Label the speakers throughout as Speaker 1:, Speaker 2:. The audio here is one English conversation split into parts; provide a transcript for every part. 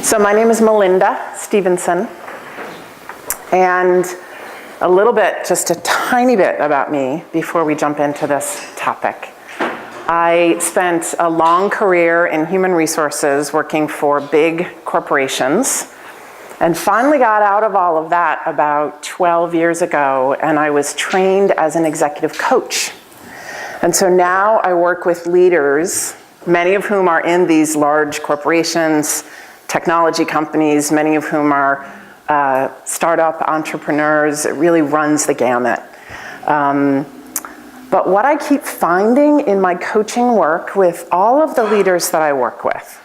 Speaker 1: So my name is Melinda Stephenson, and a little bit, just a tiny bit about me before we jump into this topic. I spent a long career in human resources working for big corporations, and finally got out of all of that about 12 years ago, and I was trained as an executive coach. And so now I work with leaders, many of whom are in these large corporations, technology companies, many of whom are startup entrepreneurs. It really runs the gamut. But what I keep finding in my coaching work with all of the leaders that I work with,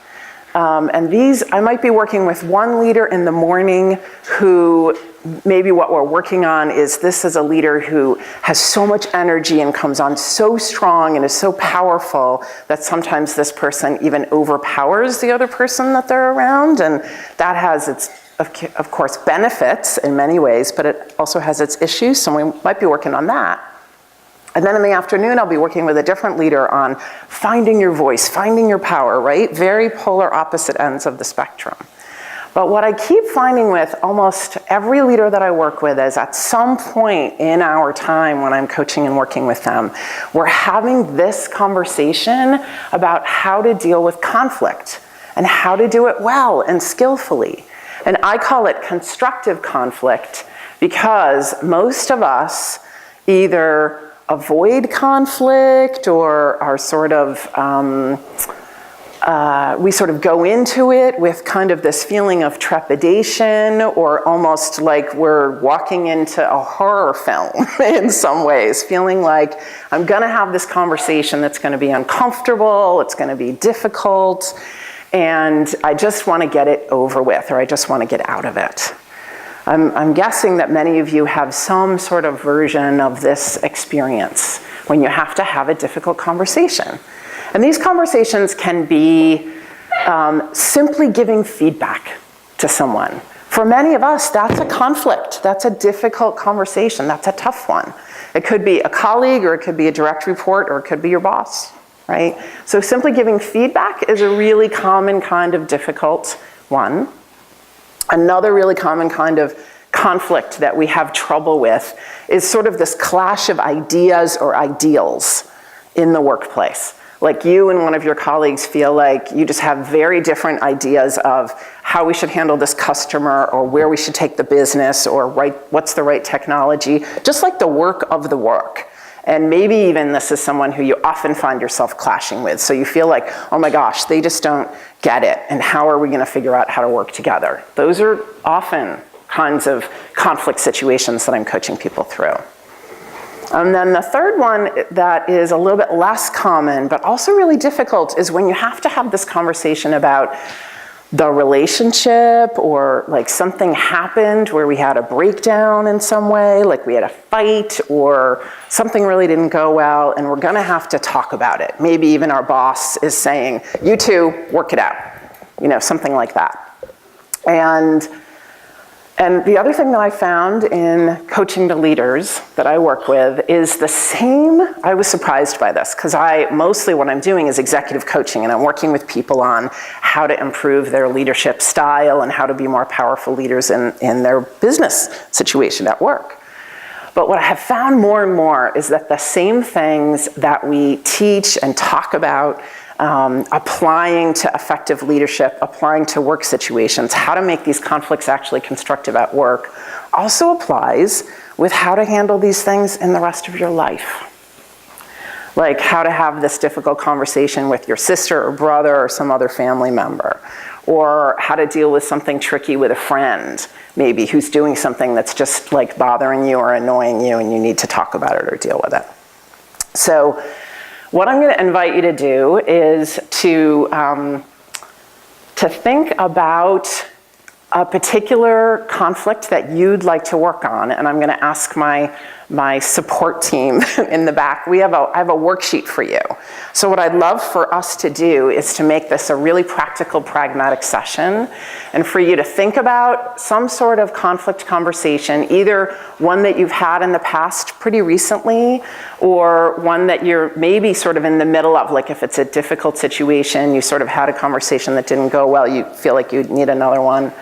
Speaker 1: and these, I might be working with one leader in the morning who maybe what we're working on is this is a leader who has so much energy and comes on so strong and is so powerful that sometimes this person even overpowers the other person that they're around. And that has its, of course, benefits in many ways, but it also has its issues. So we might be working on that. And then in the afternoon, I'll be working with a different leader on finding your voice, finding your power, right? Very polar opposite ends of the spectrum. But what I keep finding with almost every leader that I work with is at some point in our time when I'm coaching and working with them, we're having this conversation about how to deal with conflict and how to do it well and skillfully. And I call it constructive conflict because most of us either avoid conflict or are sort of, we sort of go into it with kind of this feeling of trepidation or almost like we're walking into a horror film in some ways, feeling like I'm gonna have this conversation that's gonna be uncomfortable, it's gonna be difficult, and I just wanna get it over with, or I just wanna get out of it. I'm guessing that many of you have some sort of version of this experience when you have to have a difficult conversation. And these conversations can be simply giving feedback to someone. For many of us, that's a conflict. That's a difficult conversation. That's a tough one. It could be a colleague, or it could be a direct report, or it could be your boss, right? So simply giving feedback is a really common kind of difficult one. Another really common kind of conflict that we have trouble with is sort of this clash of ideas or ideals in the workplace. Like you and one of your colleagues feel like you just have very different ideas of how we should handle this customer or where we should take the business or what's the right technology, just like the work of the work. And maybe even this is someone who you often find yourself clashing with. So you feel like, oh my gosh, they just don't get it. And how are we gonna figure out how to work together? Those are often kinds of conflict situations that I'm coaching people through. And then the third one that is a little bit less common, but also really difficult, is when you have to have this conversation about the relationship, or like something happened where we had a breakdown in some way, like we had a fight or something really didn't go well, and we're gonna have to talk about it. Maybe even our boss is saying, you two, work it out. You know, something like that. And the other thing that I found in coaching the leaders that I work with is the same. I was surprised by this because mostly what I'm doing is executive coaching, and I'm working with people on how to improve their leadership style and how to be more powerful leaders in their business situation at work. But what I have found more and more is that the same things that we teach and talk about applying to effective leadership, applying to work situations, how to make these conflicts actually constructive at work, also applies with how to handle these things in the rest of your life. Like how to have this difficult conversation with your sister or brother or some other family member, or how to deal with something tricky with a friend, maybe, who's doing something that's just like bothering you or annoying you and you need to talk about it or deal with it. So what I'm going to invite you to do is to think about a particular conflict that you'd like to work on, and I'm going to ask my my support team in the back, I have a worksheet for you. So what I'd love for us to do is to make this a really practical, pragmatic session, and for you to think about some sort of conflict conversation, either one that you've had in the past pretty recently, or one that you're maybe sort of in the middle of, like if it's a difficult situation, you sort of had a conversation that didn't go well, you feel like you need another one,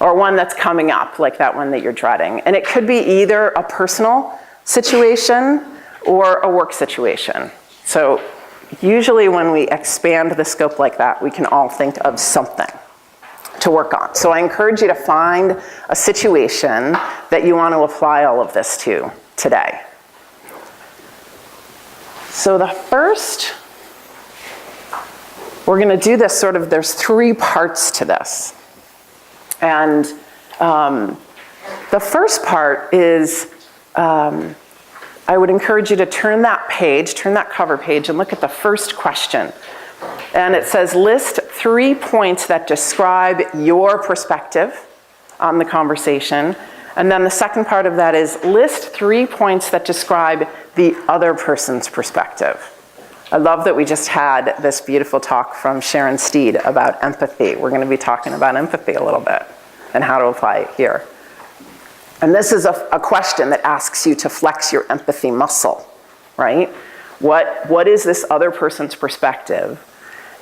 Speaker 1: or one that's coming up, like that one that you're dreading. And it could be either a personal situation or a work situation. So usually when we expand the scope like that, we can all think of something to work on. So I encourage you to find a situation that you want to apply all of this to today. So the first, we're going to do this sort of, there's 3 parts to this. And the first part is, I would encourage you to turn that cover page, and look at the first question. And it says, list 3 points that describe your perspective on the conversation. And then the second part of that is, list 3 points that describe the other person's perspective. I love that we just had this beautiful talk from Sharon Steed about empathy. We're going to be talking about empathy a little bit and how to apply it here. And this is a question that asks you to flex your empathy muscle, right? What is this other person's perspective?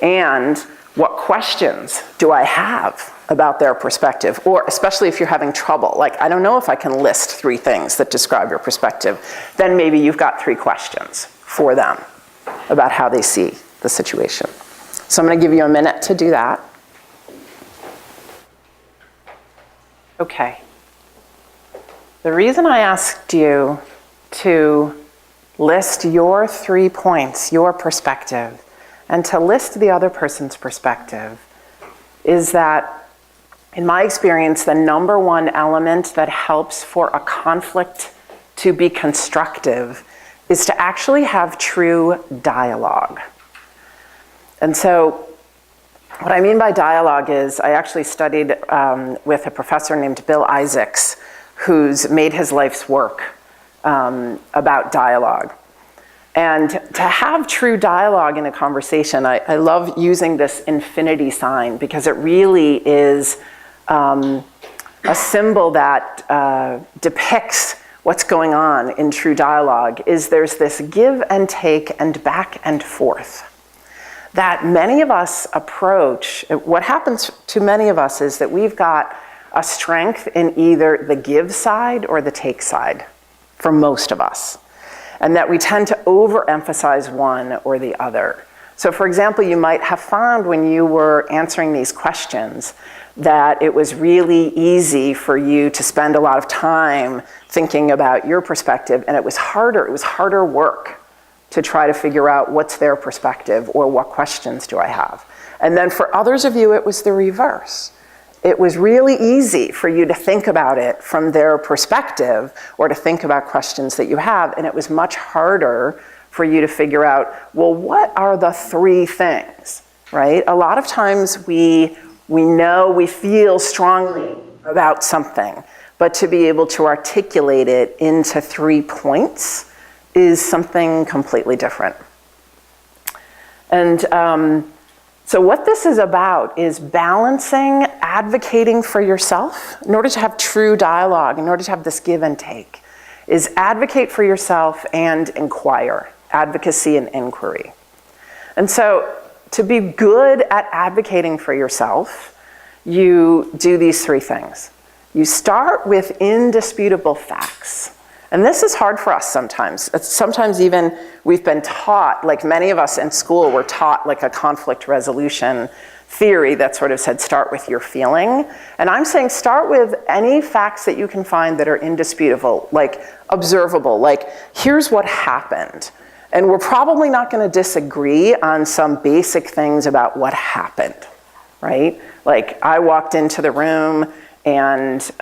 Speaker 1: And what questions do I have about their perspective? Or especially if you're having trouble, like, I don't know if I can list 3 things that describe your perspective, then maybe you've got 3 questions for them about how they see the situation. So I'm going to give you a minute to do that. Okay. The reason I asked you to list your 3 points, your perspective, and to list the other person's perspective is that, in my experience, the number one element that helps for a conflict to be constructive is to actually have true dialogue. And so what I mean by dialogue is, I actually studied with a professor named Bill Isaacs, who's made his life's work about dialogue. And to have true dialogue in a conversation, I love using this infinity sign, because it really is a symbol that depicts what's going on in true dialogue. Is there's this give and take and back and forth that many of us approach. What happens to many of us is that we've got a strength in either the give side or the take side, for most of us. And that we tend to overemphasize one or the other. So for example, you might have found when you were answering these questions that it was really easy for you to spend a lot of time thinking about your perspective, and it was harder work to try to figure out what's their perspective or what questions do I have. And then for others of you, it was the reverse. It was really easy for you to think about it from their perspective or to think about questions that you have, and it was much harder for you to figure out, well, what are the 3 things, right? A lot of times we feel strongly about something, but to be able to articulate it into 3 points is something completely different. And so what this is about is balancing advocating for yourself in order to have true dialogue, in order to have this give and take, is advocate for yourself and inquire, advocacy and inquiry. And so to be good at advocating for yourself, you do these 3 things. You start with indisputable facts. And this is hard for us sometimes. Sometimes even we've been taught, like many of us in school were taught like a conflict resolution theory that sort of said start with your feeling. And I'm saying start with any facts that you can find that are indisputable, like observable, like here's what happened. And we're probably not going to disagree on some basic things about what happened, right? Like I walked into the room and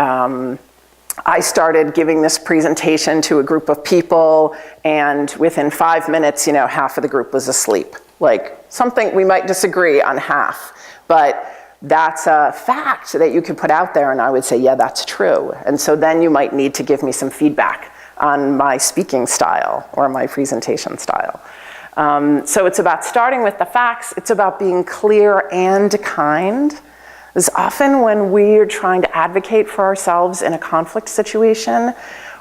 Speaker 1: I started giving this presentation to a group of people, and within 5 minutes, half of the group was asleep. Like something we might disagree on half, but that's a fact that you could put out there, and I would say, yeah, that's true. And so then you might need to give me some feedback on my speaking style or my presentation style. So it's about starting with the facts. It's about being clear and kind. Because often when we're trying to advocate for ourselves in a conflict situation,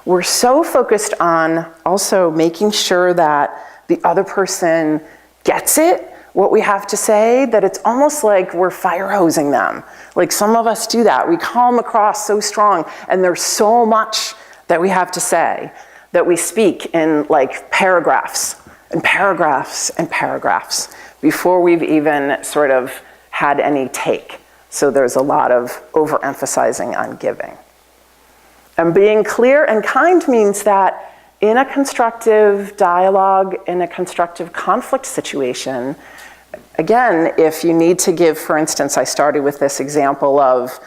Speaker 1: we're so focused on also making sure that the other person gets it, what we have to say, that it's almost like we're fire hosing them. Like some of us do that. We come across so strong, and there's so much that we have to say that we speak in like paragraphs and paragraphs and paragraphs before we've even sort of had any take. So there's a lot of overemphasizing on giving. And being clear and kind means that in a constructive dialogue, in a constructive conflict situation, again, if you need to give, for instance, I started with this example of,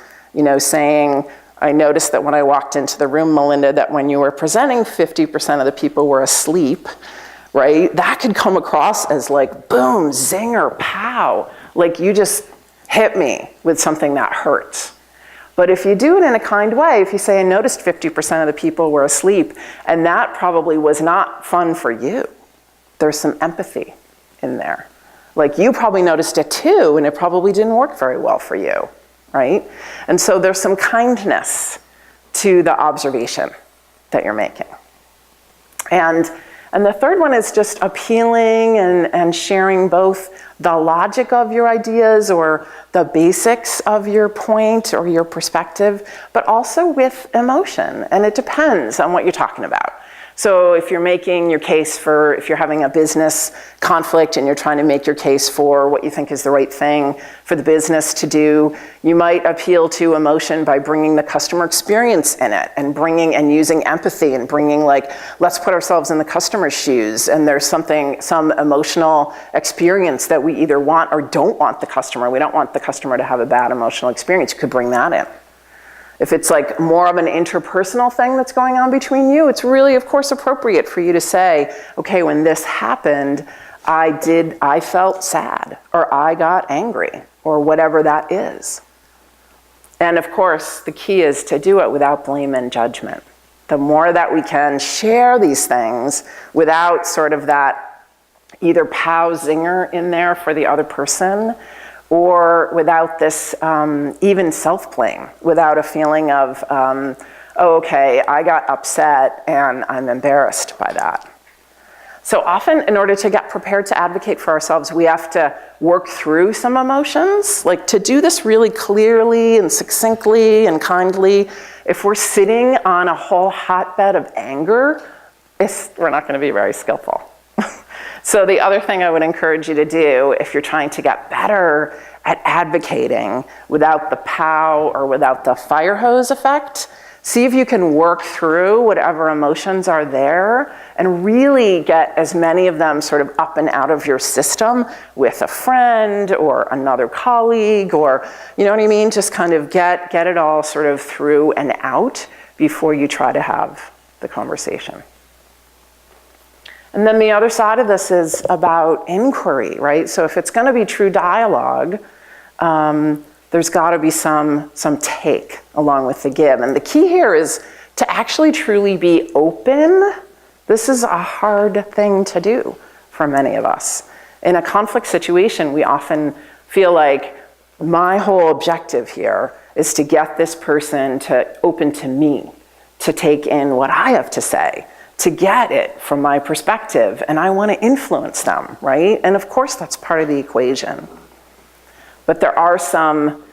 Speaker 1: saying, I noticed that when I walked into the room, Melinda, that when you were presenting, 50% of the people were asleep, right? That could come across as like, boom, zinger, pow. Like you just hit me with something that hurts. But if you do it in a kind way, if you say, I noticed 50% of the people were asleep, and that probably was not fun for you, there's some empathy in there. Like you probably noticed it too, and it probably didn't work very well for you, right? And so there's some kindness to the observation that you're making. And the third one is just appealing and sharing both the logic of your ideas or the basics of your point or your perspective, but also with emotion. And it depends on what you're talking about. So if you're making your case for, if you're having a business conflict and you're trying to make your case for what you think is the right thing for the business to do, you might appeal to emotion by bringing the customer experience in it and using empathy and bringing like, let's put ourselves in the customer's shoes, and there's some emotional experience that we either want or don't want the customer. We don't want the customer to have a bad emotional experience. You could bring that in. If it's like more of an interpersonal thing that's going on between you, it's really, of course, appropriate for you to say, okay, when this happened, I felt sad, or I got angry, or whatever that is. And of course, the key is to do it without blame and judgment. The more that we can share these things without sort of that either pow zinger in there for the other person, or without this even self-blame, without a feeling of, oh, okay, I got upset and I'm embarrassed by that. So often, in order to get prepared to advocate for ourselves, we have to work through some emotions. Like to do this really clearly and succinctly and kindly, if we're sitting on a whole hotbed of anger, we're not going to be very skillful. So the other thing I would encourage you to do, if you're trying to get better at advocating without the pow or without the fire hose effect, see if you can work through whatever emotions are there and really get as many of them sort of up and out of your system with a friend or another colleague, or, you know what I mean? Just kind of get it all sort of through and out before you try to have the conversation. And then the other side of this is about inquiry, right? So if it's going to be true dialogue, there's got to be some take along with the give. And the key here is to actually truly be open. This is a hard thing to do for many of us. In a conflict situation, we often feel like my whole objective here is to get this person to open to me, to take in what I have to say, to get it from my perspective, and I want to influence them, right? And of course, that's part of the equation. But there are some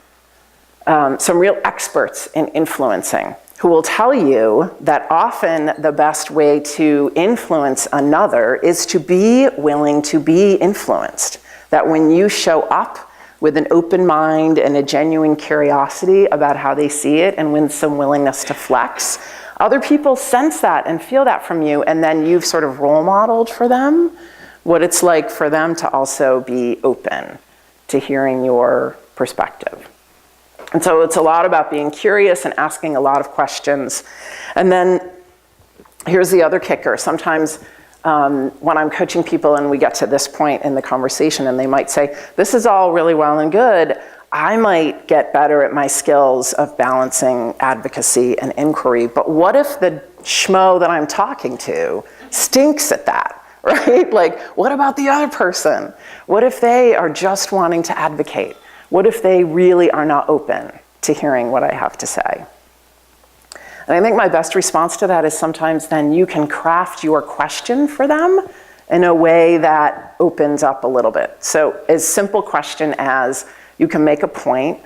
Speaker 1: real experts in influencing who will tell you that often the best way to influence another is to be willing to be influenced. That when you show up with an open mind and a genuine curiosity about how they see it, and with some willingness to flex, other people sense that and feel that from you, and then you've sort of role modeled for them what it's like for them to also be open to hearing your perspective. And so it's a lot about being curious and asking a lot of questions. And then here's the other kicker. Sometimes when I'm coaching people and we get to this point in the conversation and they might say, this is all really well and good, I might get better at my skills of balancing advocacy and inquiry, but what if the schmo that I'm talking to stinks at that, right? Like, what about the other person? What if they are just wanting to advocate? What if they really are not open to hearing what I have to say? And I think my best response to that is sometimes then you can craft your question for them in a way that opens up a little bit. So as simple question as you can make a point,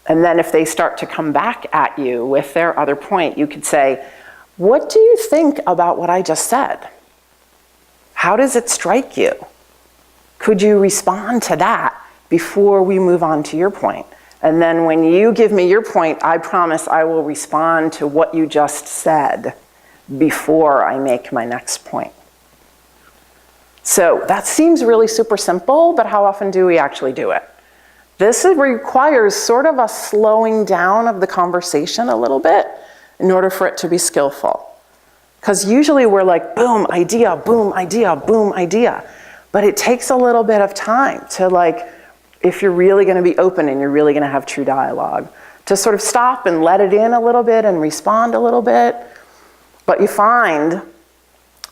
Speaker 1: and then if they start to come back at you with their other point, you could say, what do you think about what I just said? How does it strike you? Could you respond to that before we move on to your point? And then when you give me your point, I promise I will respond to what you just said before I make my next point. So that seems really super simple, but how often do we actually do it? This requires sort of a slowing down of the conversation a little bit in order for it to be skillful. Because usually we're like, boom, idea, boom, idea, boom, idea. But it takes a little bit of time to like, if you're really going to be open and you're really going to have true dialogue, to sort of stop and let it in a little bit and respond a little bit. But you find,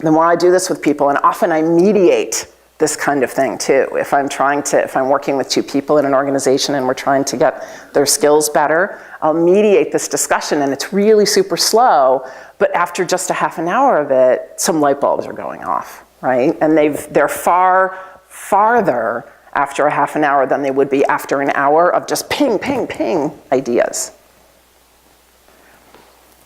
Speaker 1: the more I do this with people, and often I mediate this kind of thing too. If I'm working with two people in an organization and we're trying to get their skills better, I'll mediate this discussion, and it's really super slow, but after just a half an hour of it, some light bulbs are going off, right? And they're far farther after a half an hour than they would be after an hour of just ping, ping, ping ideas.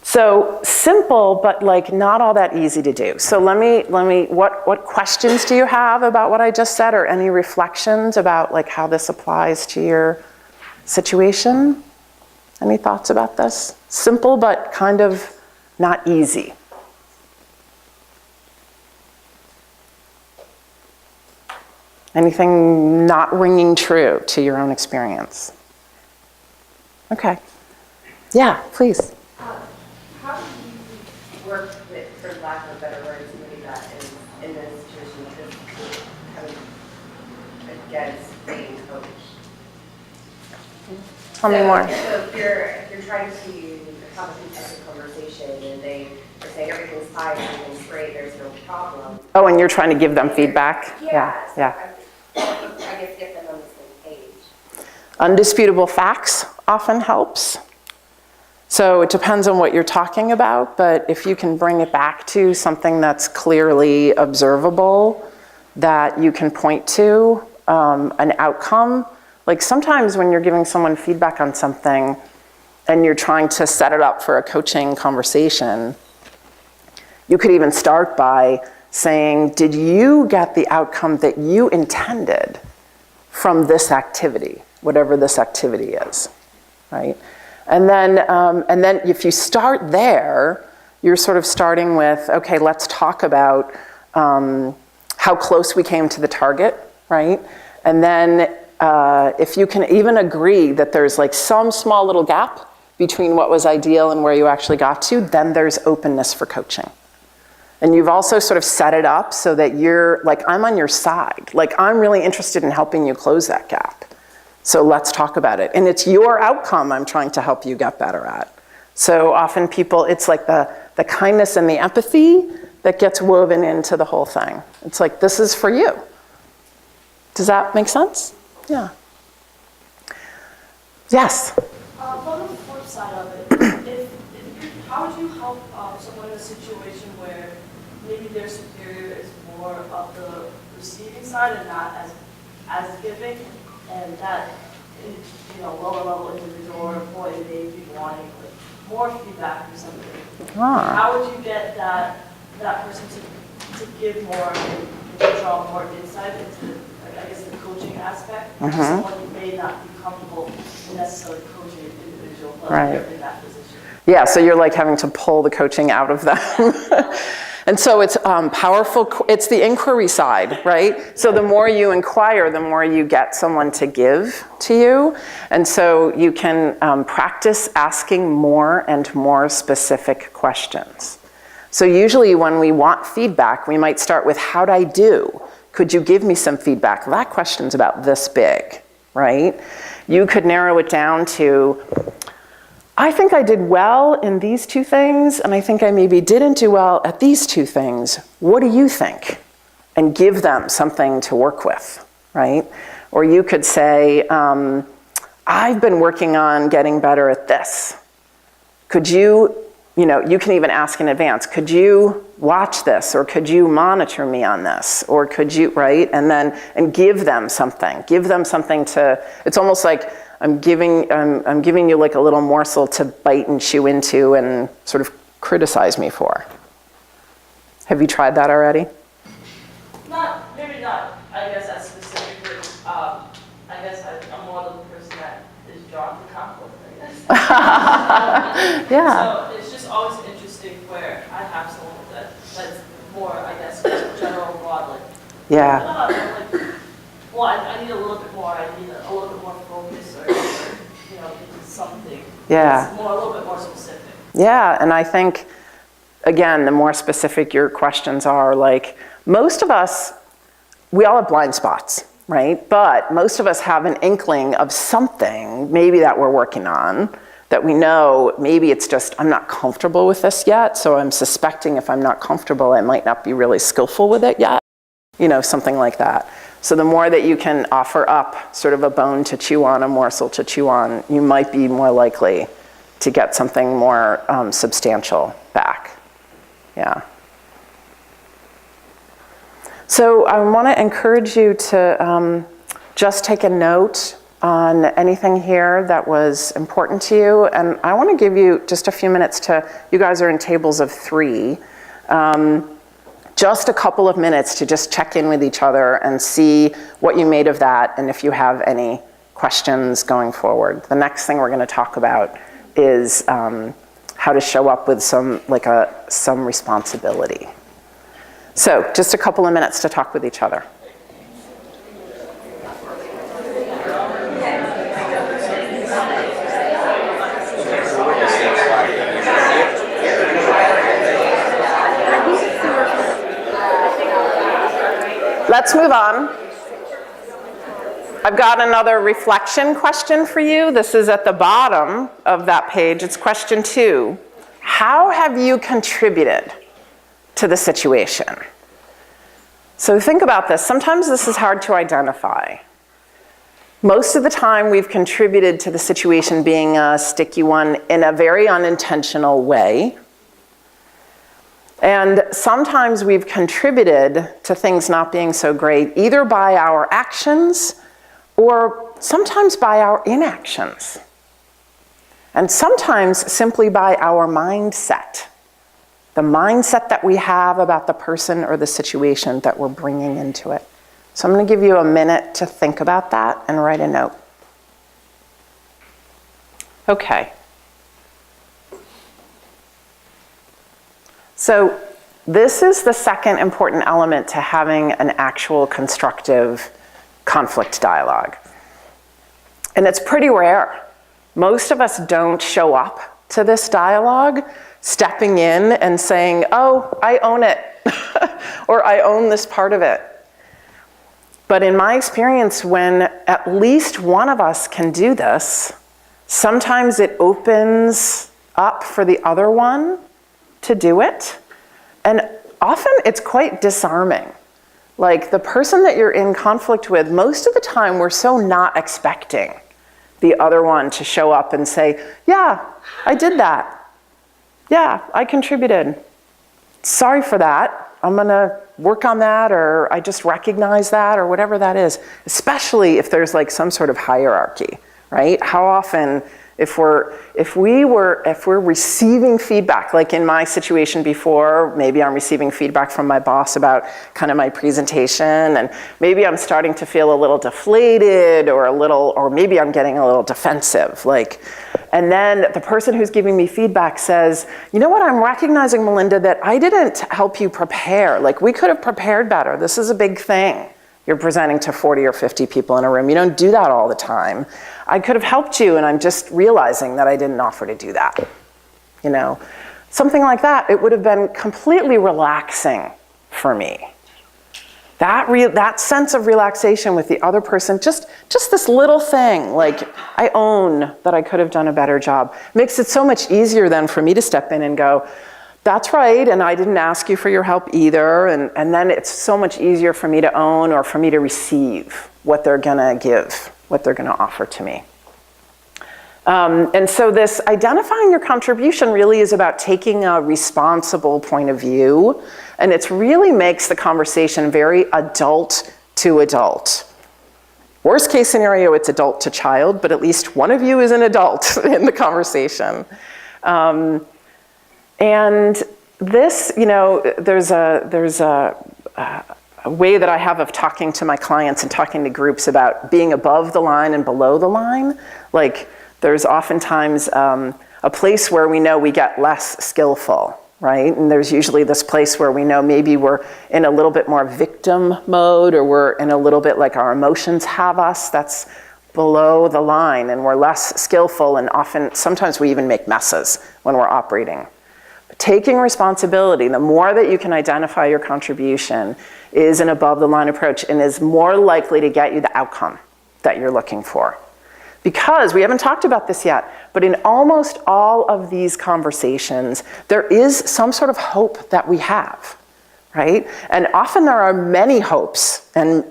Speaker 1: So simple, but like not all that easy to do. So what questions do you have about what I just said, or any reflections about like how this applies to your situation? Any thoughts about this? Simple, but kind of not easy. Anything not ringing true to your own experience? Okay. Yeah, please.
Speaker 2: How do you work with, for lack of a better word, somebody that is in a situation that's kind of against being coached?
Speaker 1: Tell me more.
Speaker 2: So if you're trying to have a constructive conversation and they are saying everything's fine, everything's great, there's no problem.
Speaker 1: Oh, and you're trying to give them feedback?
Speaker 2: Yeah.
Speaker 1: Yeah.
Speaker 2: I guess get them on the same page.
Speaker 1: Undisputable facts often helps. So it depends on what you're talking about, but if you can bring it back to something that's clearly observable, that you can point to, an outcome. Like sometimes when you're giving someone feedback on something and you're trying to set it up for a coaching conversation, you could even start by saying, did you get the outcome that you intended from this activity, whatever this activity is, right? And then if you start there, you're sort of starting with, okay, let's talk about how close we came to the target, right? And then if you can even agree that there's like some small little gap between what was ideal and where you actually got to, then there's openness for coaching. And you've also sort of set it up so that you're like, I'm on your side. Like, I'm really interested in helping you close that gap. So let's talk about it. And it's your outcome I'm trying to help you get better at. So often people, it's like the kindness and the empathy that gets woven into the whole thing. It's like, this is for you. Does that make sense? Yeah. Yes?
Speaker 3: On the flip side of it, how would you help someone in a situation where maybe their superior is more of the receiving side and not as giving, and that lower level individual or employee may be wanting like more feedback from somebody? How would you get that person to give more and to draw more insight into, I guess, the coaching aspect? Someone who may not be comfortable in necessarily coaching an individual, but they're in that position.
Speaker 1: Yeah, so you're like having to pull the coaching out of them. And so it's powerful, it's the inquiry side, right? So the more you inquire, the more you get someone to give to you. And so you can practice asking more and more specific questions. So usually when we want feedback, we might start with, how'd I do? Could you give me some feedback? That question's about this big, right? You could narrow it down to, I think I did well in these two things, and I think I maybe didn't do well at these two things. What do you think? And give them something to work with, right? Or you could say, I've been working on getting better at this. Could you can even ask in advance, could you watch this, or could you monitor me on this, or could you, right? And give them something. Give them something to, it's almost like I'm giving you like a little morsel to bite and chew into and sort of criticize me for. Have you tried that already?
Speaker 3: Maybe not, I guess, as specifically. I guess I'm more the person that is drawn to conflict, I guess.
Speaker 1: Yeah.
Speaker 3: So it's just always interesting where I have someone that's more, I guess, general broadly.
Speaker 1: Yeah.
Speaker 3: Well, I need a little bit more, I need a little bit more focus, or something.
Speaker 1: Yeah.
Speaker 3: It's a little bit more specific.
Speaker 1: Yeah, and I think, again, the more specific your questions are, like, most of us, we all have blind spots, right? But most of us have an inkling of something, maybe that we're working on, that we know, maybe it's just, I'm not comfortable with this yet, so I'm suspecting if I'm not comfortable, I might not be really skillful with it yet, something like that. So the more that you can offer up sort of a bone to chew on, a morsel to chew on, you might be more likely to get something more substantial back. Yeah. So I want to encourage you to just take a note on anything here that was important to you. And I want to give you just a few minutes you guys are in tables of 3. Just a couple of minutes to just check in with each other and see what you made of that, and if you have any questions going forward. The next thing we're going to talk about is how to show up with some responsibility. So just a couple of minutes to talk with each other. Let's move on. I've got another reflection question for you. This is at the bottom of that page. It's question 2. How have you contributed to the situation? So think about this. Sometimes this is hard to identify. Most of the time we've contributed to the situation being a sticky one in a very unintentional way. And sometimes we've contributed to things not being so great, either by our actions or sometimes by our inactions. And sometimes simply by our mindset. The mindset that we have about the person or the situation that we're bringing into it. So I'm going to give you a minute to think about that and write a note. Okay. So this is the second important element to having an actual constructive conflict dialogue. And it's pretty rare. Most of us don't show up to this dialogue stepping in and saying, oh, I own it, or I own this part of it. But in my experience, when at least one of us can do this, sometimes it opens up for the other one to do it. And often it's quite disarming. Like the person that you're in conflict with, most of the time we're so not expecting the other one to show up and say, yeah, I did that. Yeah, I contributed. Sorry for that. I'm gonna work on that, or I just recognize that, or whatever that is. Especially if there's like some sort of hierarchy, right? How often, if we're receiving feedback, like in my situation before, maybe I'm receiving feedback from my boss about kind of my presentation, and maybe I'm starting to feel a little deflated, or maybe I'm getting a little defensive, and then the person who's giving me feedback says, you know what, I'm recognizing, Melinda, that I didn't help you prepare. Like, we could have prepared better. This is a big thing. You're presenting to 40 or 50 people in a room. You don't do that all the time. I could have helped you, and I'm just realizing that I didn't offer to do that. Something like that. It would have been completely relaxing for me. that sense of relaxation with the other person, just this little thing, like I own that I could have done a better job, makes it so much easier then for me to step in and go, that's right, and I didn't ask you for your help either, and then it's so much easier for me to own or for me to receive what they're gonna give, what they're gonna offer to me. And so this identifying your contribution really is about taking a responsible point of view, and it really makes the conversation very adult to adult. Worst case scenario, it's adult to child, but at least one of you is an adult in the conversation. And this, there's a way that I have of talking to my clients and talking to groups about being above the line and below the line. Like, there's oftentimes a place where we know we get less skillful, right? And there's usually this place where we know maybe we're in a little bit more victim mode, or we're in a little bit like our emotions have us. That's below the line, and we're less skillful, and sometimes we even make messes when we're operating. But taking responsibility, the more that you can identify your contribution, is an above the line approach and is more likely to get you the outcome that you're looking for. Because, we haven't talked about this yet, but in almost all of these conversations, there is some sort of hope that we have, right? And often there are many hopes and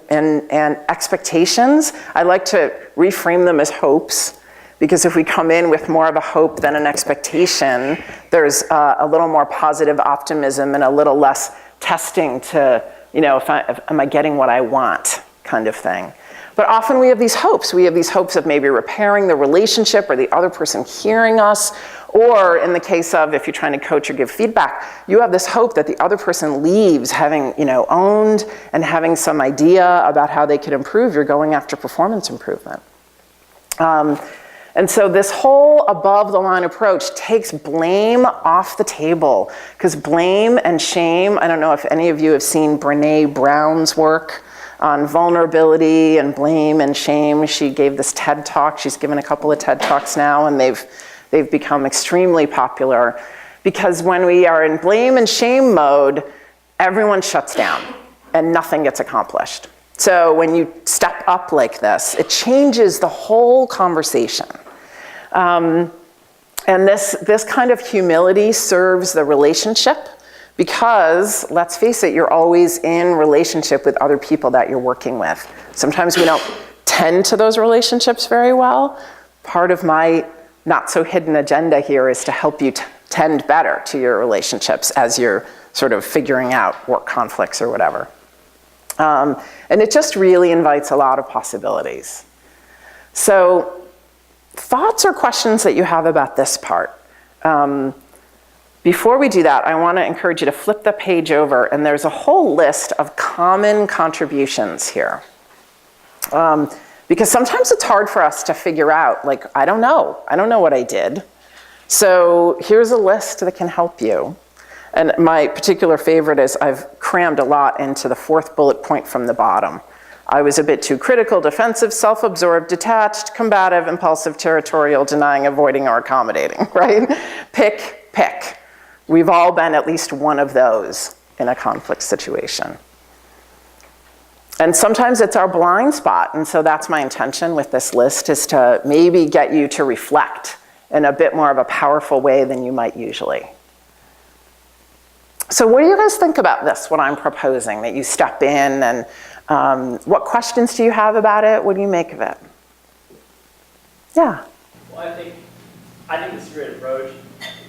Speaker 1: expectations. I like to reframe them as hopes, because if we come in with more of a hope than an expectation, there's a little more positive optimism and a little less testing to, am I getting what I want kind of thing. But often we have these hopes. We have these hopes of maybe repairing the relationship or the other person hearing us. Or in the case of, if you're trying to coach or give feedback, you have this hope that the other person leaves having, owned and having some idea about how they could improve. You're going after performance improvement. And so this whole above the line approach takes blame off the table, because blame and shame, I don't know if any of you have seen Brené Brown's work on vulnerability and blame and shame. She gave this TED Talk. She's given a couple of TED Talks now, and they've become extremely popular, because when we are in blame and shame mode, everyone shuts down and nothing gets accomplished. So when you step up like this, it changes the whole conversation. And this kind of humility serves the relationship, because, let's face it, you're always in relationship with other people that you're working with. Sometimes we don't tend to those relationships very well. Part of my not so hidden agenda here is to help you tend better to your relationships as you're sort of figuring out work conflicts or whatever. And it just really invites a lot of possibilities. So, thoughts or questions that you have about this part? Before we do that, I want to encourage you to flip the page over, and there's a whole list of common contributions here. Because sometimes it's hard for us to figure out, like, I don't know what I did. So here's a list that can help you. And my particular favorite is I've crammed a lot into the fourth bullet point from the bottom. I was a bit too critical, defensive, self-absorbed, detached, combative, impulsive, territorial, denying, avoiding, or accommodating, right? Pick. We've all been at least one of those in a conflict situation. And sometimes it's our blind spot, and so that's my intention with this list, is to maybe get you to reflect in a bit more of a powerful way than you might usually. So what do you guys think about this, what I'm proposing, that you step in, and what questions do you have about it? What do you make of it? Yeah?
Speaker 4: Well, I think it's a great approach,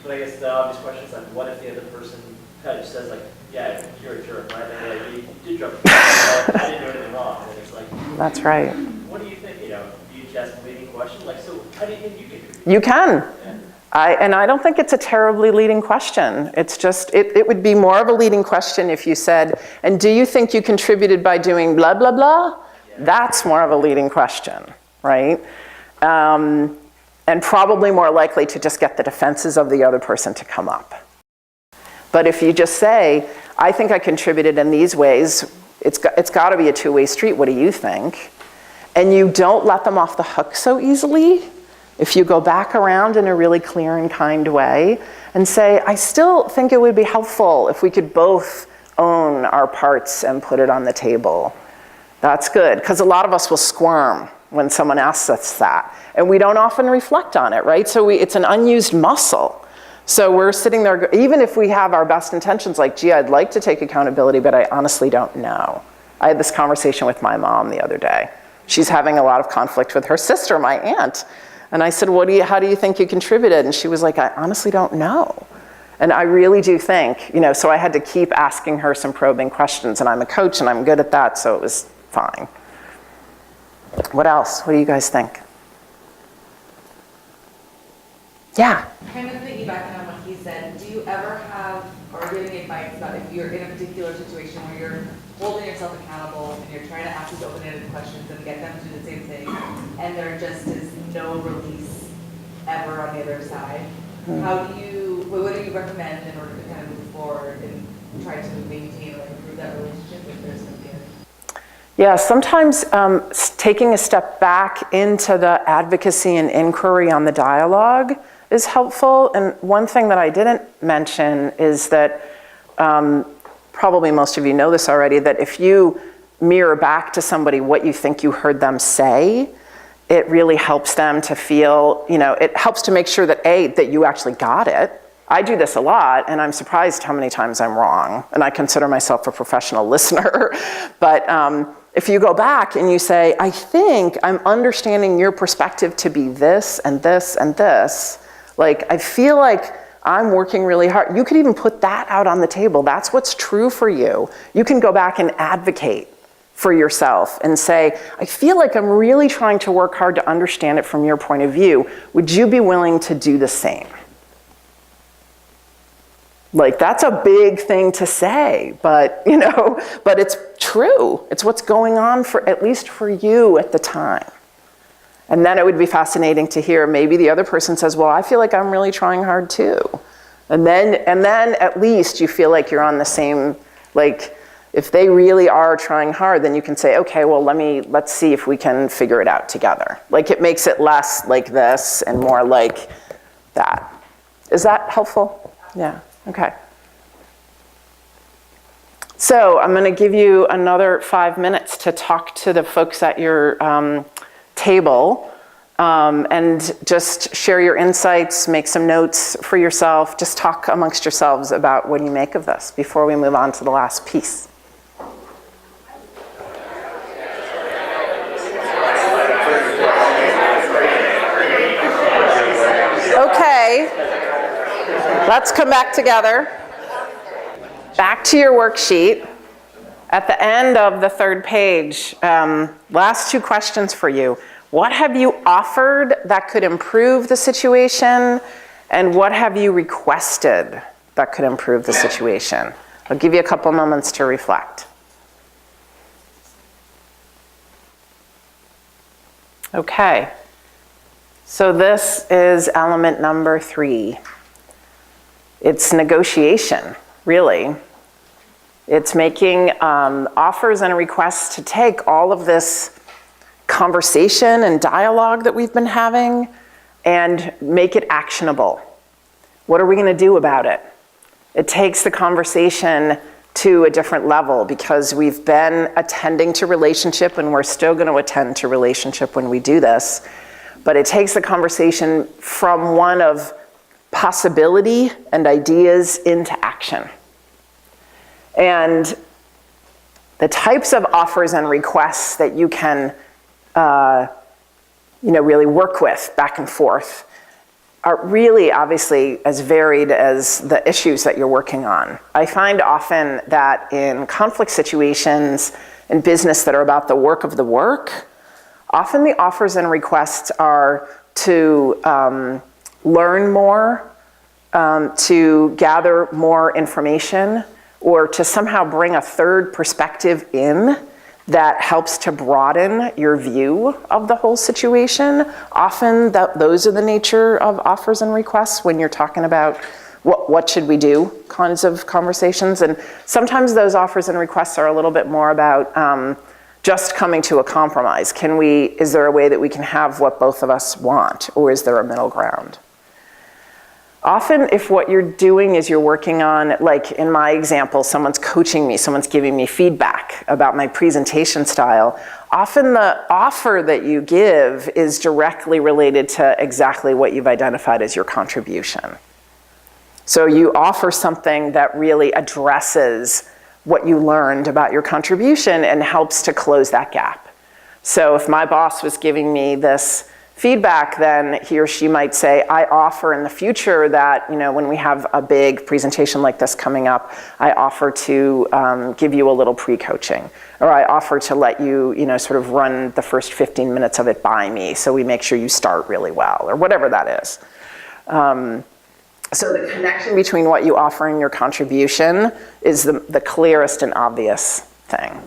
Speaker 4: but I guess the obvious question is, like, what if the other person kind of just says, like, yeah, you're a jerk, right? Like, you did drop the ball, I didn't do anything wrong. And it's like,
Speaker 1: that's right.
Speaker 4: What do you think? Do you just ask a leading question? Like, so how do you think you can?
Speaker 1: You can.
Speaker 4: Yeah.
Speaker 1: I don't think it's a terribly leading question. It's just, it would be more of a leading question if you said, and do you think you contributed by doing blah, blah, blah? Yeah. That's more of a leading question, right? And probably more likely to just get the defenses of the other person to come up. But if you just say, I think I contributed in these ways, it's got to be a two-way street, what do you think? And you don't let them off the hook so easily, if you go back around in a really clear and kind way and say, I still think it would be helpful if we could both own our parts and put it on the table. That's good, because a lot of us will squirm when someone asks us that. And we don't often reflect on it, right? So it's an unused muscle. So we're sitting there, even if we have our best intentions, like, gee, I'd like to take accountability, but I honestly don't know. I had this conversation with my mom the other day. She's having a lot of conflict with her sister, my aunt. And I said, how do you think you contributed? And she was like, I honestly don't know. And I really do think, so I had to keep asking her some probing questions, and I'm a coach and I'm good at that, so it was fine. What else? What do you guys think? Yeah.
Speaker 5: Kind of piggybacking on what he said, do you ever have, or do you have any advice about if you're in a particular situation where you're holding yourself accountable and you're trying to ask these open-ended questions and get them to do the same thing, and there just is no release ever on the other side? What do you recommend in order to kind of move forward and try to maintain or improve that relationship if there's no fear?
Speaker 1: Yeah, sometimes taking a step back into the advocacy and inquiry on the dialogue is helpful. And one thing that I didn't mention is that, probably most of you know this already, that if you mirror back to somebody what you think you heard them say, it really helps them to feel, it helps to make sure that that you actually got it. I do this a lot, and I'm surprised how many times I'm wrong, and I consider myself a professional listener. But if you go back and you say, I think I'm understanding your perspective to be this and this and this, like, I feel like I'm working really hard. You could even put that out on the table. That's what's true for you. You can go back and advocate for yourself and say, I feel like I'm really trying to work hard to understand it from your point of view. Would you be willing to do the same? Like, that's a big thing to say, but but it's true. It's what's going on at least for you at the time. And then it would be fascinating to hear maybe the other person says, well, I feel like I'm really trying hard too. And then at least you feel like you're on the same, like, if they really are trying hard, then you can say, okay, well, let's see if we can figure it out together. Like, it makes it less like this and more like that. Is that helpful? Yeah, okay. So I'm gonna give you another 5 minutes to talk to the folks at your table and just share your insights, make some notes for yourself, just talk amongst yourselves about what you make of this before we move on to the last piece. Okay, let's come back together. Back to your worksheet. At the end of the third page, last 2 questions for you. What have you offered that could improve the situation? And what have you requested that could improve the situation? I'll give you a couple moments to reflect. Okay. So this is element number 3. It's negotiation, really. It's making offers and requests to take all of this conversation and dialogue that we've been having and make it actionable. What are we going to do about it? It takes the conversation to a different level because we've been attending to relationship and we're still going to attend to relationship when we do this. But it takes the conversation from one of possibility and ideas into action. And the types of offers and requests that you can really work with back and forth are really obviously as varied as the issues that you're working on. I find often that in conflict situations in business that are about the work of the work, often the offers and requests are to learn more, to gather more information, or to somehow bring a third perspective in that helps to broaden your view of the whole situation. Often those are the nature of offers and requests when you're talking about what should we do kinds of conversations. And sometimes those offers and requests are a little bit more about just coming to a compromise. Is there a way that we can have what both of us want, or is there a middle ground? Often if what you're doing is you're working on, like in my example, someone's coaching me, someone's giving me feedback about my presentation style, often the offer that you give is directly related to exactly what you've identified as your contribution. So you offer something that really addresses what you learned about your contribution and helps to close that gap. So if my boss was giving me this feedback, then he or she might say, I offer in the future that, when we have a big presentation like this coming up, I offer to give you a little pre-coaching, or I offer to let you, sort of run the first 15 minutes of it by me so we make sure you start really well, or whatever that is. So the connection between what you offer and your contribution is the clearest and obvious thing.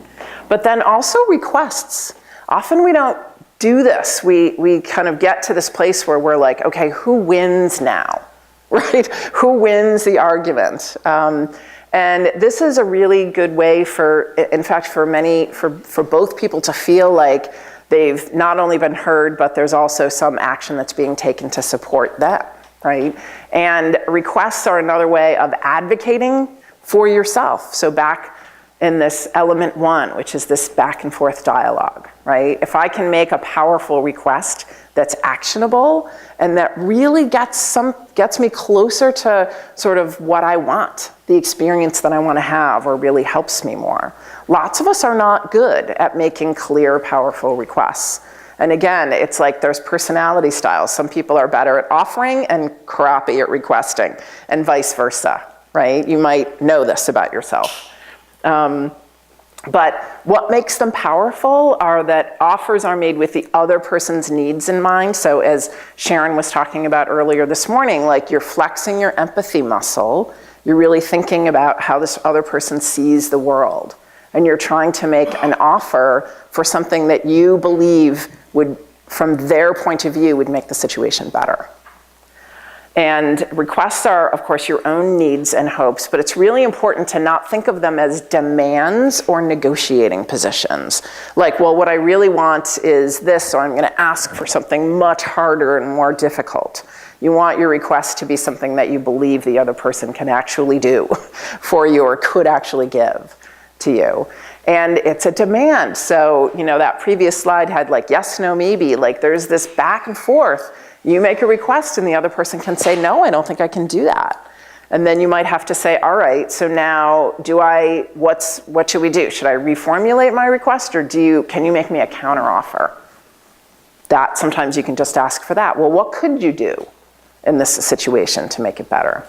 Speaker 1: But then also requests. Often we don't do this. We kind of get to this place where we're like, okay, who wins now, right? Who wins the argument? And this is a really good way for both people to feel like they've not only been heard, but there's also some action that's being taken to support that, right? And requests are another way of advocating for yourself. So back in this element 1, which is this back and forth dialogue, right? If I can make a powerful request that's actionable and that really gets me closer to sort of what I want, the experience that I want to have, or really helps me more. Lots of us are not good at making clear, powerful requests. And again, it's like there's personality styles. Some people are better at offering and crappy at requesting, and vice versa, right? You might know this about yourself. But what makes them powerful are that offers are made with the other person's needs in mind. So as Sharon was talking about earlier this morning, like you're flexing your empathy muscle, you're really thinking about how this other person sees the world. And you're trying to make an offer for something that you believe would, from their point of view, would make the situation better. And requests are, of course, your own needs and hopes, but it's really important to not think of them as demands or negotiating positions. Like, well, what I really want is this, so I'm gonna ask for something much harder and more difficult. You want your request to be something that you believe the other person can actually do for you or could actually give to you. And it's a demand. So, that previous slide had like yes, no, maybe. Like there's this back and forth. You make a request and the other person can say, no, I don't think I can do that. And then you might have to say, all right, so now what should we do? Should I reformulate my request, or can you make me a counteroffer? That sometimes you can just ask for that. Well, what could you do in this situation to make it better?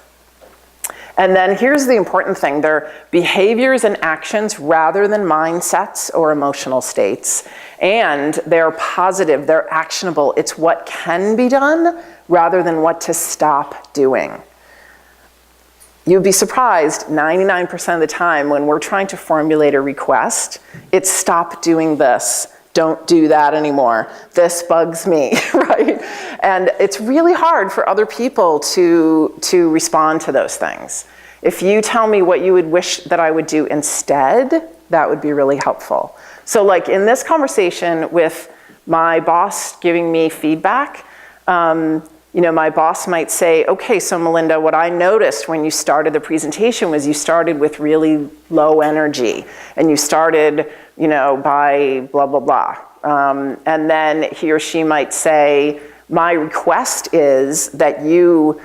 Speaker 1: And then here's the important thing. They're behaviors and actions rather than mindsets or emotional states. And they're positive, they're actionable. It's what can be done rather than what to stop doing. You'd be surprised 99% of the time when we're trying to formulate a request, it's stop doing this. Don't do that anymore. This bugs me, right? And it's really hard for other people to respond to those things. If you tell me what you would wish that I would do instead, that would be really helpful. So like in this conversation with my boss giving me feedback, my boss might say, okay, so Melinda, what I noticed when you started the presentation was you started with really low energy, and you started, by blah, blah, blah. And then he or she might say, my request is that you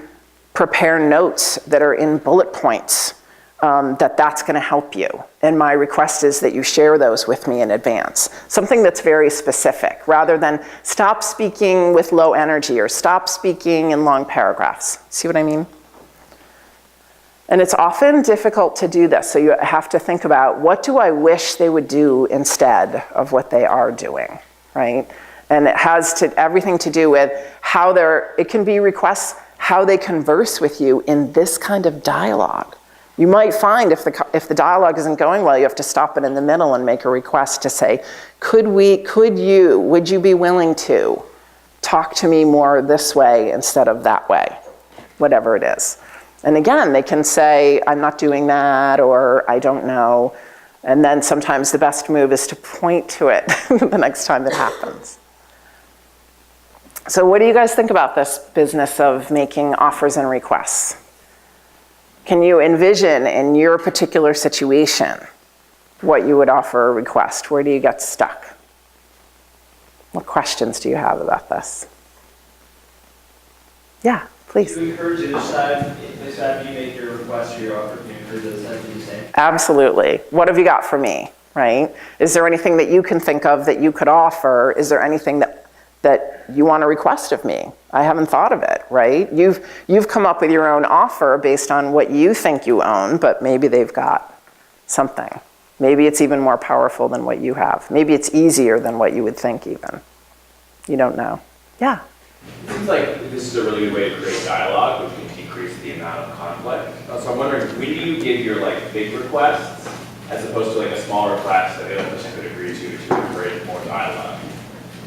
Speaker 1: prepare notes that are in bullet points, that's gonna help you. And my request is that you share those with me in advance. Something that's very specific, rather than stop speaking with low energy or stop speaking in long paragraphs. See what I mean? And it's often difficult to do this, so you have to think about, what do I wish they would do instead of what they are doing, right? And it has everything to do with it can be requests, how they converse with you in this kind of dialogue. You might find if the dialogue isn't going well, you have to stop it in the middle and make a request to say, would you be willing to talk to me more this way instead of that way, whatever it is. And again, they can say, I'm not doing that, or I don't know. And then sometimes the best move is to point to it the next time it happens. So what do you guys think about this business of making offers and requests? Can you envision in your particular situation what you would offer or request? Where do you get stuck? What questions do you have about this? Yeah, please.
Speaker 4: Do you encourage the other side, this side, you make your request or your offer, do you encourage the other side to do the same?
Speaker 1: Absolutely. What have you got for me, right? Is there anything that you can think of that you could offer? Is there anything that you want to request of me? I haven't thought of it, right? You've come up with your own offer based on what you think you own, but maybe they've got something. Maybe it's even more powerful than what you have. Maybe it's easier than what you would think even. You don't know. Yeah.
Speaker 6: It seems like this is a really good way to create dialogue, which can decrease the amount of conflict. So I'm wondering, when do you give your big requests as opposed to a small request that the other person could agree to encourage more dialogue?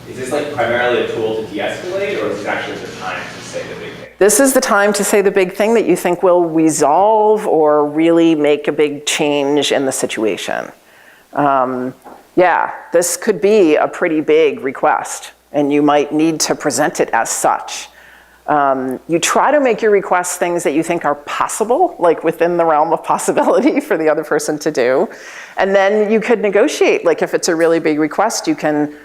Speaker 6: Is this primarily a tool to de-escalate, or is it actually the time to say the big thing?
Speaker 1: This is the time to say the big thing that you think will resolve or really make a big change in the situation. Yeah, this could be a pretty big request, and you might need to present it as such. You try to make your requests things that you think are possible, like within the realm of possibility for the other person to do. And then you could negotiate. Like if it's a really big request, you can,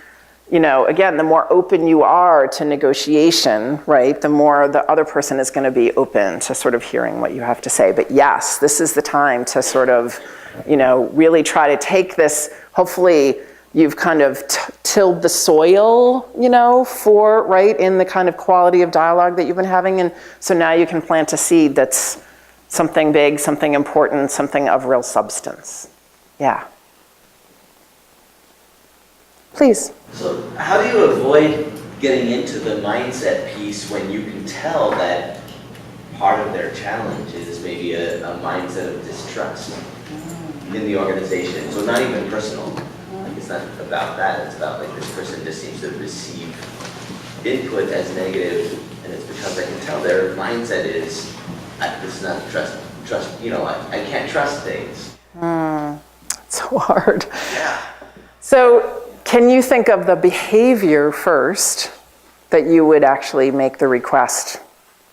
Speaker 1: again, the more open you are to negotiation, right, the more the other person is going to be open to sort of hearing what you have to say. But yes, this is the time to sort of, really try to take this, hopefully you've kind of tilled the soil, for, right, in the kind of quality of dialogue that you've been having. And so now you can plant a seed that's something big, something important, something of real substance. Yeah. Please.
Speaker 7: So how do you avoid getting into the mindset piece when you can tell that part of their challenge is maybe a mindset of distrust in the organization? So not even personal. It's not about that. It's about this person just seems to receive input as negative, and it's because I can tell their mindset is, this is not trust. I can't trust things.
Speaker 1: So hard.
Speaker 7: Yeah.
Speaker 1: So can you think of the behavior first that you would actually make the request,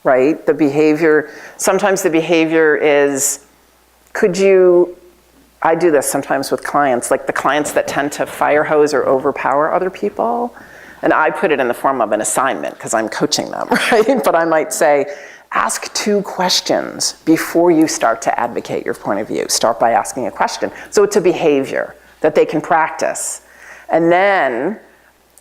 Speaker 1: right? The behavior, sometimes the behavior is, I do this sometimes with clients, like the clients that tend to fire hose or overpower other people. And I put it in the form of an assignment because I'm coaching them, right? But I might say, ask 2 questions before you start to advocate your point of view. Start by asking a question. So it's a behavior that they can practice. And then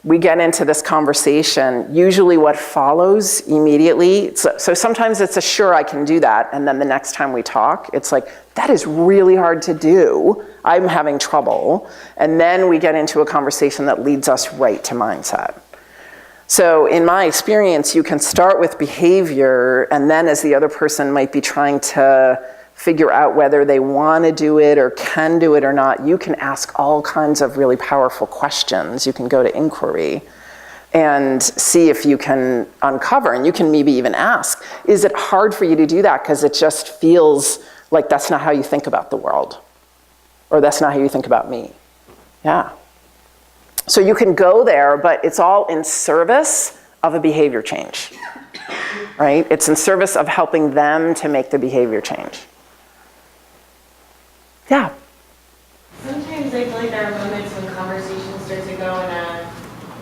Speaker 1: we get into this conversation. Usually what follows immediately, so sometimes it's a sure I can do that, and then the next time we talk, it's like, that is really hard to do. I'm having trouble. And then we get into a conversation that leads us right to mindset. So in my experience, you can start with behavior, and then as the other person might be trying to figure out whether they want to do it or can do it or not, you can ask all kinds of really powerful questions. You can go to inquiry and see if you can uncover, and you can maybe even ask, is it hard for you to do that because it just feels like that's not how you think about the world, or that's not how you think about me? Yeah. So you can go there, but it's all in service of a behavior change, right? It's in service of helping them to make the behavior change. Yeah.
Speaker 8: Sometimes I feel like there are moments when conversations start to go in a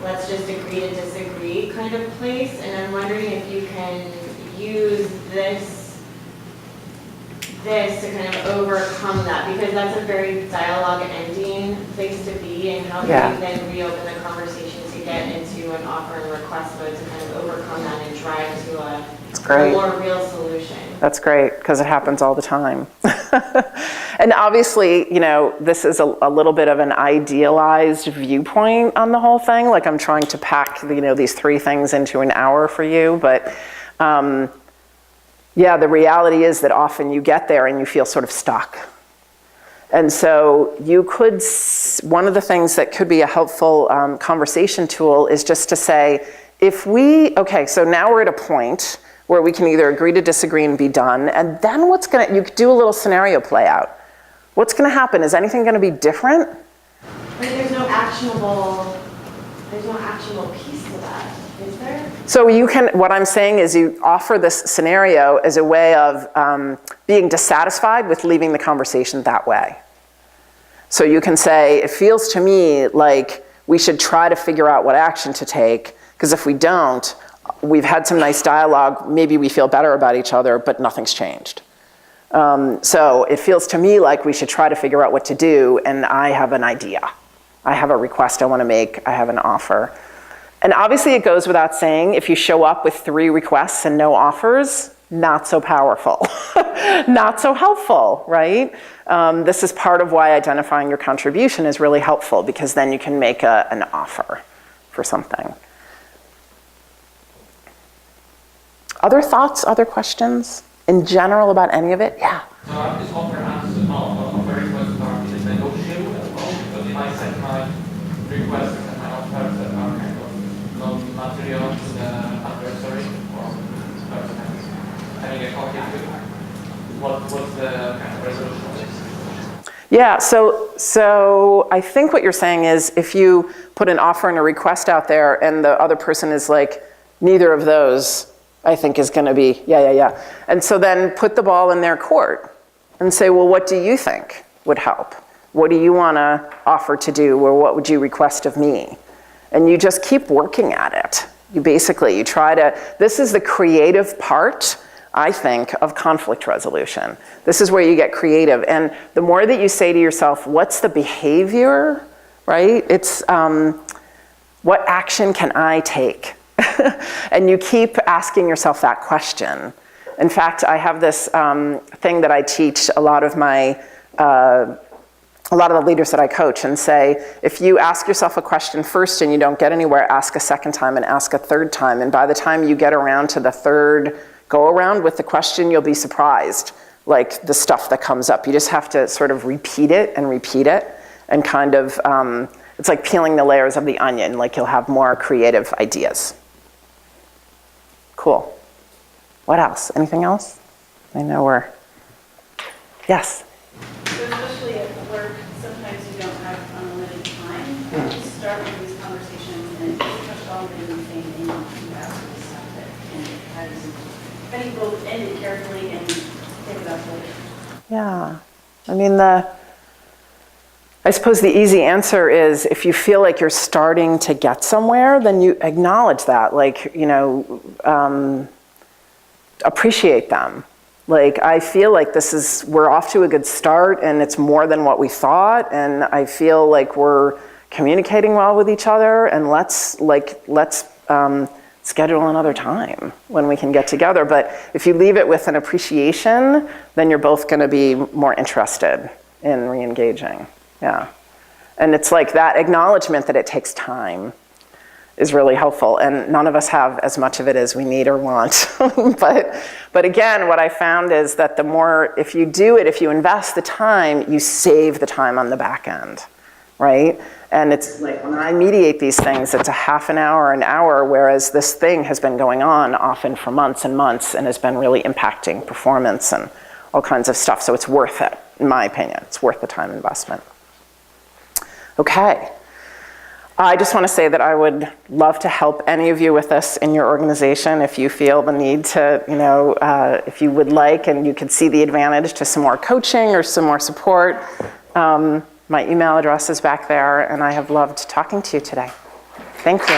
Speaker 8: let's just agree to disagree kind of place, and I'm wondering if you can use this to kind of overcome that, because that's a very dialogue ending place to be, and how do you then reopen the conversation to get into an offer and request mode to kind of overcome that and drive to a more real solution.
Speaker 1: That's great, because it happens all the time. And obviously, this is a little bit of an idealized viewpoint on the whole thing. Like I'm trying to pack, these 3 things into an hour for you. But the reality is that often you get there and you feel sort of stuck. And so you could, one of the things that could be a helpful conversation tool is just to say, so now we're at a point where we can either agree to disagree and be done, and then you could do a little scenario play out. What's gonna happen? Is anything gonna be different?
Speaker 8: There's no actionable piece to that, is there?
Speaker 1: So you can, what I'm saying is you offer this scenario as a way of being dissatisfied with leaving the conversation that way. So you can say, it feels to me like we should try to figure out what action to take, because if we don't, we've had some nice dialogue, maybe we feel better about each other, but nothing's changed. So it feels to me like we should try to figure out what to do, and I have an idea. I have a request I want to make, I have an offer. And obviously it goes without saying, if you show up with 3 requests and no offers, not so powerful, not so helpful, right? This is part of why identifying your contribution is really helpful, because then you can make an offer for something. Other thoughts, other questions in general about any of it? Yeah.
Speaker 9: This offer asks of a request are is it negotiable as well? Because if I set my requests and my offers that are kind of non-material to the adversary or person having a conflict with, what's the kind of resolution of this?
Speaker 1: Yeah, so I think what you're saying is if you put an offer and a request out there and the other person is like, neither of those I think is gonna be, yeah. And so then put the ball in their court and say, well, what do you think would help? What do you wanna offer to do, or what would you request of me? And you just keep working at it. You try to, this is the creative part, I think, of conflict resolution. This is where you get creative. And the more that you say to yourself, what's the behavior, right? It's, what action can I take? And you keep asking yourself that question. In fact, I have this thing that I teach a lot of the leaders that I coach, and say, if you ask yourself a question first and you don't get anywhere, ask a second time and ask a third time. And by the time you get around to the third go around with the question, you'll be surprised, like the stuff that comes up. You just have to sort of repeat it and kind of, it's like peeling the layers of the onion, like you'll have more creative ideas. Cool. What else? Anything else? I know we're, yes?
Speaker 3: So especially at work, sometimes you don't have unlimited time. You start with these conversations and you touch on the same thing, you ask for stuff and then you both end it carefully and think about it later.
Speaker 1: Yeah. I mean, I suppose the easy answer is if you feel like you're starting to get somewhere, then you acknowledge that, like, you know, appreciate them. Like, I feel like we're off to a good start and it's more than what we thought, and I feel like we're communicating well with each other, and let's schedule another time when we can get together. But if you leave it with an appreciation, then you're both gonna be more interested in re-engaging. Yeah. And it's like that acknowledgement that it takes time is really helpful, and none of us have as much of it as we need or want. But again, what I found is that the more, if you do it, if you invest the time, you save the time on the back end, right? And it's like when I mediate these things, it's a half an hour, whereas this thing has been going on often for months and months and has been really impacting performance and all kinds of stuff. So it's worth it, in my opinion. It's worth the time investment. Okay. I just want to say that I would love to help any of you with this in your organization if you feel the need to, you know, if you would like and you could see the advantage to some more coaching or some more support. My email address is back there, and I have loved talking to you today. Thank you.